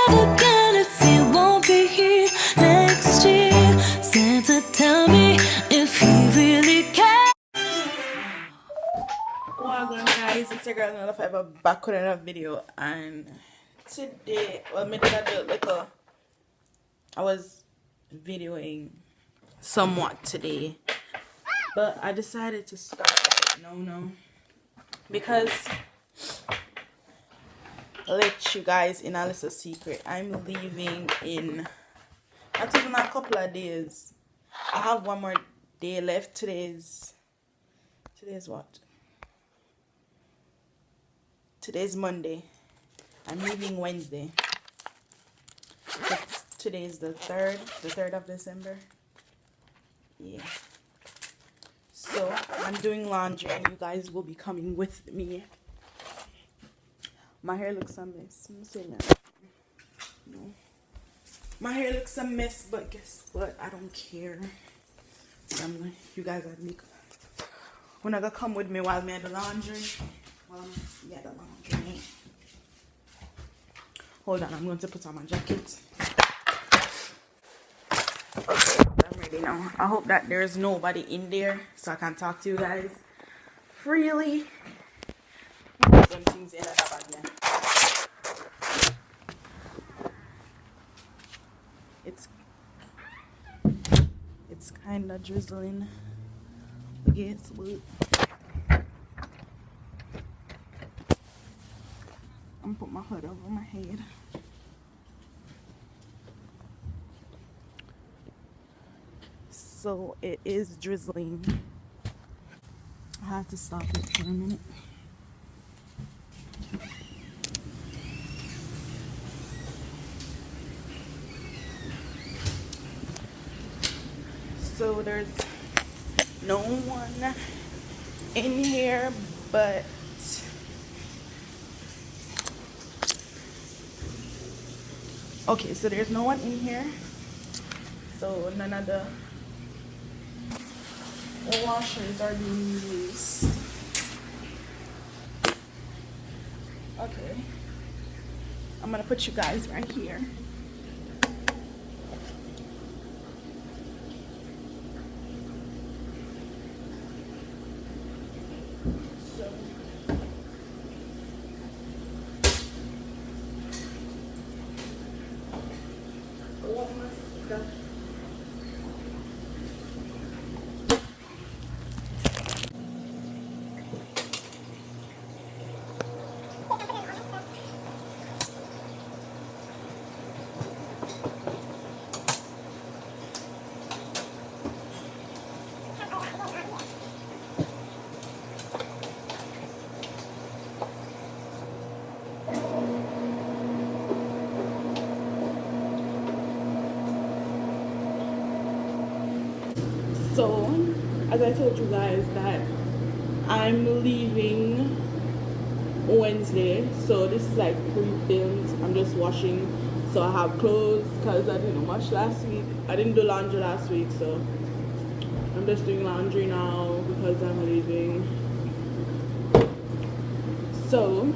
never again if he won't be here next year. Santa, tell me if he really cares. Welcome guys, it's your girl Nella Fiber back with another video, and today, well, me did a little, I was videoing somewhat today, but I decided to stop. No, because I'll let you guys in a little secret. I'm leaving in not even a couple of days. I have one more day left. Today's what? Today's Monday. I'm leaving Wednesday. So today is the 3rd of December. Yeah. So I'm doing laundry and you guys will be coming with me. My hair looks a mess. I'm saying that. No. My hair looks a mess, but guess what? I don't care. You guys are me. When I gonna come with me while me at the laundry. Yeah, the laundry. Hold on, I'm going to put on my jacket. Okay, I'm ready now. I hope that there's nobody in there so I can talk to you guys freely. Some things in that bag there. It's kind of drizzling. Guess what? I'm gonna put my hood over my head. So it is drizzling. I have to stop it for a minute. So there's no one in here, but okay, so there's no one in here, so none of the washers are being used. Okay, I'm gonna put you guys right here. So, as I told you guys that I'm leaving Wednesday, so this is like pre-filmed. I'm just washing, so I have clothes because I didn't wash last week. I didn't do laundry last week, so I'm just doing laundry now because I'm leaving. So,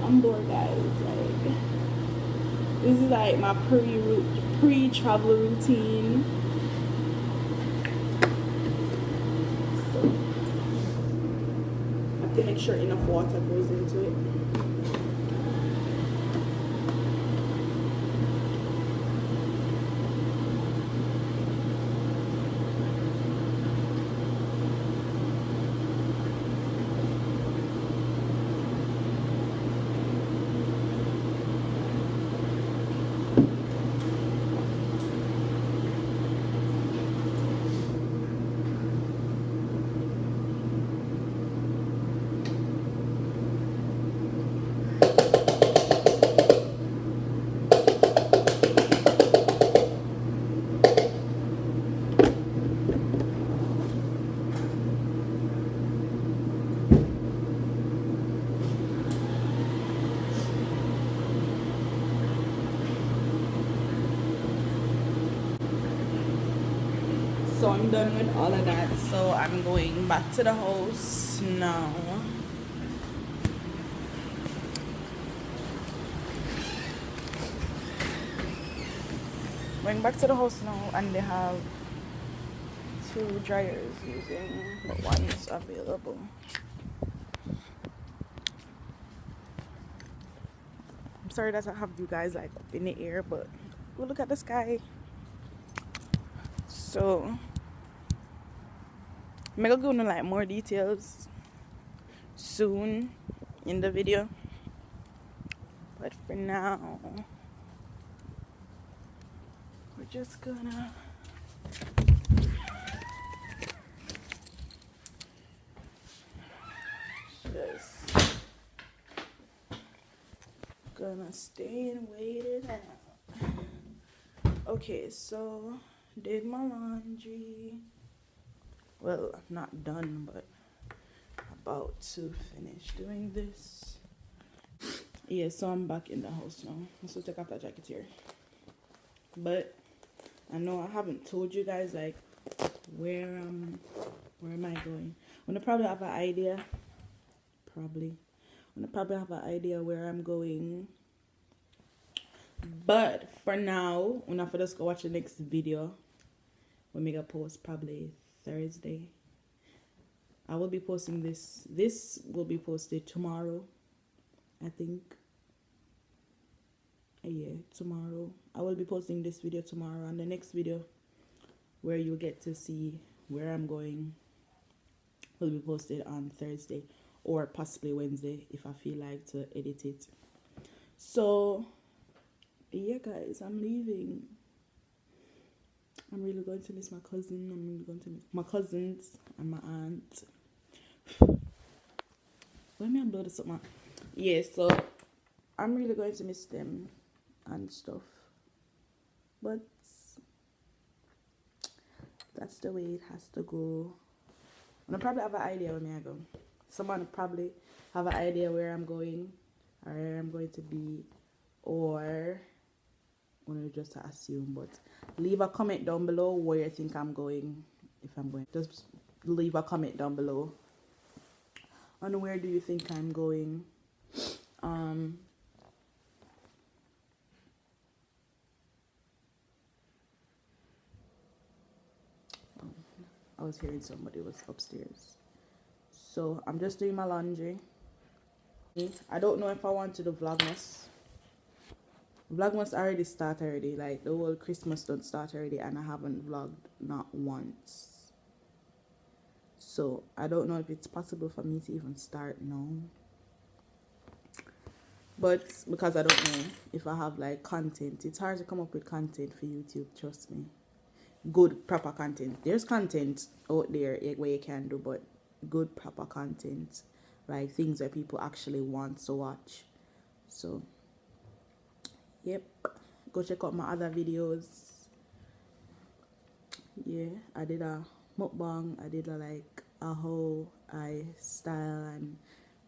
I'm bored, guys. Like, this is like my pre-travel routine. So I have to make sure enough water goes into it. So I'm done with all of that, so I'm going back to the house now. Going back to the house now, and they have 2 dryers using the ones available. I'm sorry that I have you guys like up in the air, but we'll look at the sky. So I'm gonna go into like more details soon in the video, but for now we're just gonna stay and wait it out. Okay, so did my laundry. Well, I'm not done, but about to finish doing this. Yeah, so I'm back in the house now. I'm supposed to take off that jacket here. But I know I haven't told you guys like where am I going. I'm gonna probably have an idea. I'm gonna probably have an idea where I'm going. But for now, I'm not for just go watch the next video. We'll make a post probably Thursday. I will be posting this. This will be posted tomorrow, I think. Yeah, tomorrow. I will be posting this video tomorrow, and the next video where you'll get to see where I'm going will be posted on Thursday or possibly Wednesday if I feel like to edit it. So yeah guys, I'm leaving. I'm really going to miss my cousin. I'm really going to miss my cousins and my aunt. Let me upload this up, man. Yeah, so I'm really going to miss them and stuff. But that's the way it has to go. I probably have an idea where I go. Someone probably have an idea where I'm going or where I'm going to be, or I'm gonna just assume. But leave a comment down below where you think I'm going. If I'm going, just leave a comment down below on where do you think I'm going. I was hearing somebody was upstairs. So I'm just doing my laundry. I don't know if I want to do Vlogmas. Vlogmas already start already. Like the whole Christmas don't start already, and I haven't vlogged not once. So I don't know if it's possible for me to even start now. But because I don't know if I have like content, it's hard to come up with content for YouTube, trust me. Good proper content. There's content out there where you can do, but good proper content, like things that people actually want to watch. So yep, go check out my other videos. Yeah, I did a mukbang, I did like a whole eye style and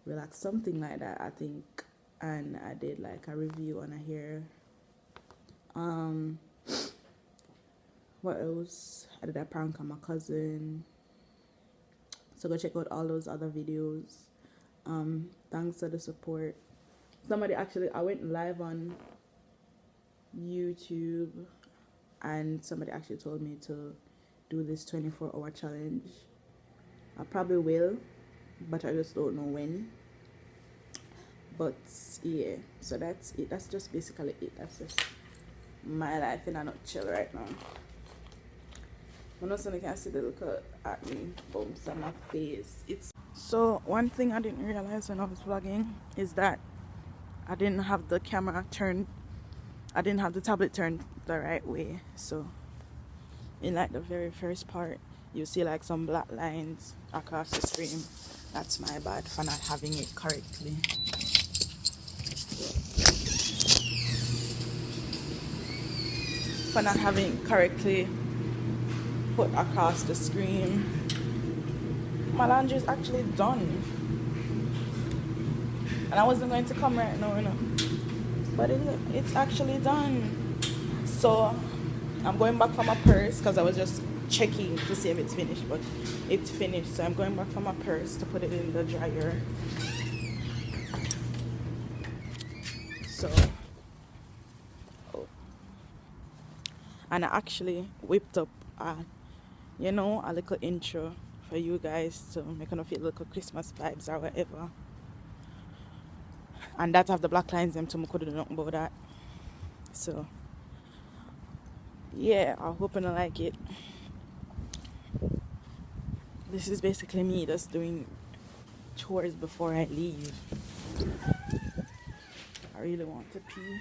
relax, something like that, I think. And I did like a review on a hair. What else? I did a prank on my cousin. So go check out all those other videos. Thanks for the support. Somebody actually, I went live on YouTube and somebody actually told me to do this 24-hour challenge. I probably will, but I just don't know when. But yeah, so that's it. That's just basically it. That's just my life in a nutshell right now. I know somebody can see the look at me bumps on my face. It's so one thing I didn't realize when I was vlogging is that I didn't have the camera turned. I didn't have the tablet turned the right way. So in like the very first part, you see like some black lines across the screen. That's my bad for not having it correctly. For not having it correctly put across the screen. My laundry is actually done. And I wasn't going to come right now, you know. But it's actually done. So I'm going back for my purse because I was just checking to see if it's finished, but it's finished. So I'm going back for my purse to put it in the dryer. So and I actually whipped up you know, a little intro for you guys to make you feel little Christmas vibes or whatever. And that have the black lines them to could do nothing about that. So yeah, I hope you like it. This is basically me just doing chores before I leave. I really want to pee.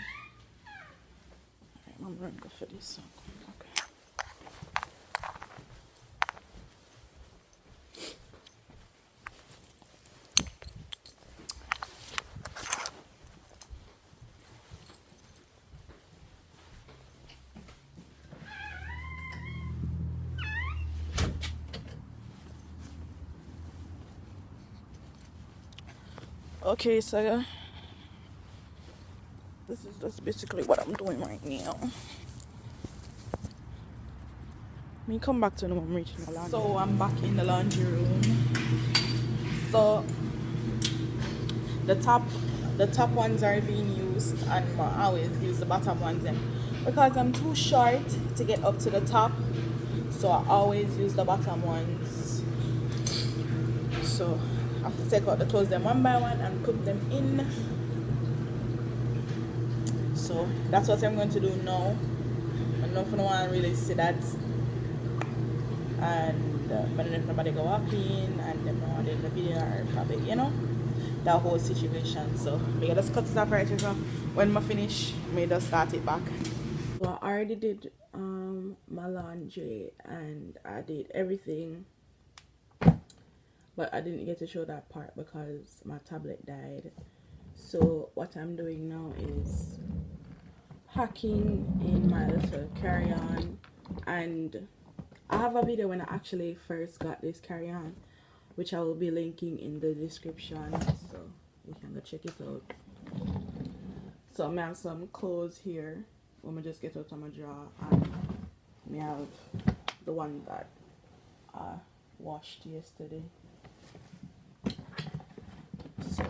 Alright, I'm gonna go for this. Okay. Okay, so this is just basically what I'm doing right now. Me come back to know I'm reaching the laundry. So I'm back in the laundry room. So the top ones are being used, and I always use the bottom ones in because I'm too short to get up to the top. So I always use the bottom ones. So I have to take out the clothes them one by one and put them in. So that's what I'm going to do now. I'm not gonna want to really see that. And but then if nobody go walking and them not in the video or probably, you know, that whole situation. So we gotta just cut it off right here. When I finish, we just start it back. So I already did my laundry and I did everything, but I didn't get to show that part because my tablet died. So what I'm doing now is packing in my little carry-on, and I have a video when I actually first got this carry-on, which I will be linking in the description, so you can go check it out. So I have some clothes here. Let me just get out of my drawer, and I have the one that I washed yesterday. So.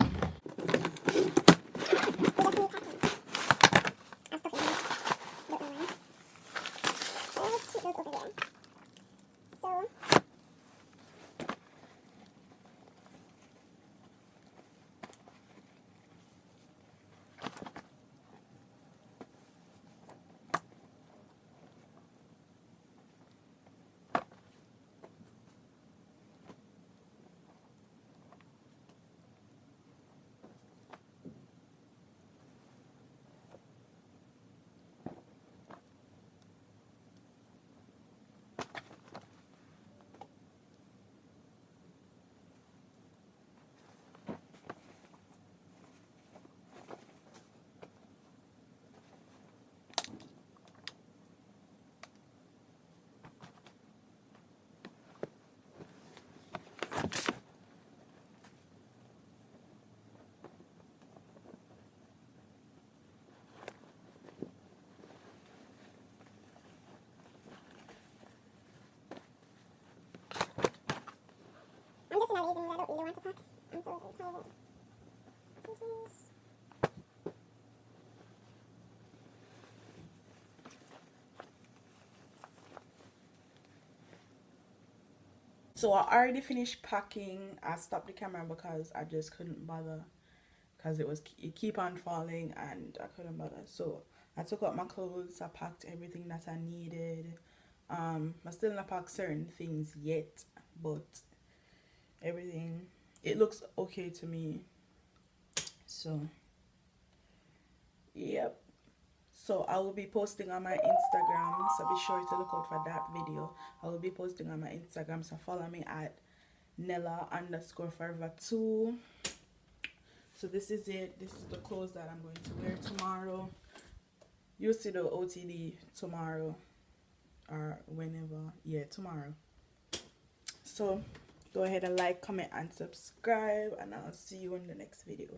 I'm just not using it. I don't really want to pack. I'm so tired. So I already finished packing. I stopped the camera because I just couldn't bother, because it keep on falling and I couldn't bother. So I took out my clothes. I packed everything that I needed. I still not packed certain things yet, but everything, it looks okay to me. So yep. So I will be posting on my Instagram, so be sure to look out for that video. I will be posting on my Instagram, so follow me at Nella_forever2. So this is it. This is the clothes that I'm going to wear tomorrow. You'll see the OTD tomorrow, or whenever. Yeah, tomorrow. So go ahead and like, comment, and subscribe, and I'll see you in the next video.